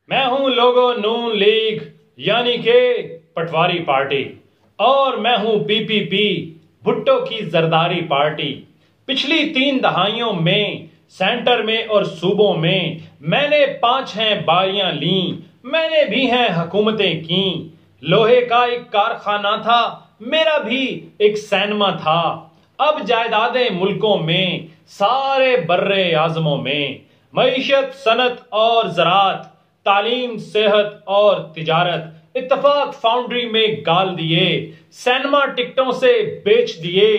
میں ہوں لوگو نون لیگ یعنی کہ پٹواری پارٹی، اور میں ہوں پی پی پی بھٹو کی زرداری پارٹی۔ پچھلی 3 دہائیوں میں سینٹر میں اور صوبوں میں نے 5 باریاں لیں، میں نے بھی حکومتیں کیں۔ لوہے کا ایک کارخانہ تھا، میرا بھی ایک سینما تھا۔ اب جائیدادیں ملکوں میں، سارے بر اعظموں میں، معیشت، صنعت اور زراعت، تعلیم، صحت اور تجارت، اتفاق فاؤنڈری میں گال دیے، سینما ٹکٹوں سے بیچ دیے۔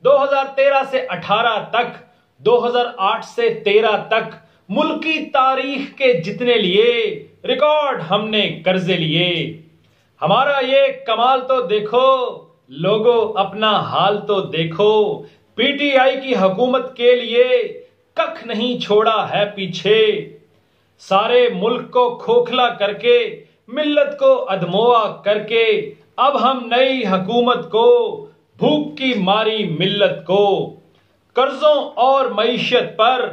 2013 سے 18 تک، 2008 سے 13 تک ملکی تاریخ کے جتنے لیے ریکارڈ ہم نے قرضے لیے۔ ہمارا یہ کمال تو دیکھو، لوگو اپنا حال تو دیکھو۔ پی ٹی آئی کی حکومت کے لیے ککھ نہیں چھوڑا ہے پیچھے، سارے ملک کو کھوکھلا کر کے، ملت کو ادموا کر کے، اب ہم نئی حکومت کو، بھوک کی ماری ملت کو، قرضوں اور معیشت پر،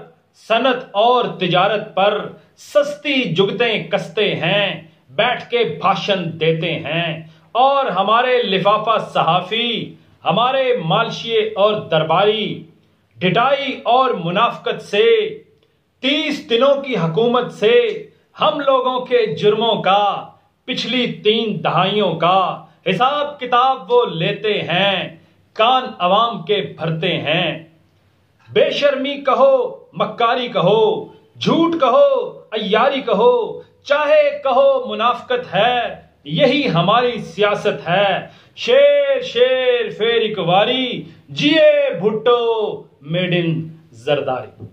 صنعت اور تجارت پر سستی جگتیں کستے ہیں، بیٹھ کے بھاشن دیتے ہیں، اور ہمارے لفافہ صحافی، ہمارے مالشیے اور درباری ڈٹائی اور منافقت سے، 30 دنوں کی حکومت سے ہم لوگوں کے جرموں کا، پچھلی 3 دہائیوں کا حساب کتاب وہ لیتے ہیں، کان عوام کے بھرتے ہیں۔ بے شرمی کہو، مکاری کہو، جھوٹ کہو، عیاری کہو، چاہے کہو منافقت ہے، یہی ہماری سیاست ہے۔ شیر شیر پھر ایک واری، جیے بھٹو میڈ ان زرداری۔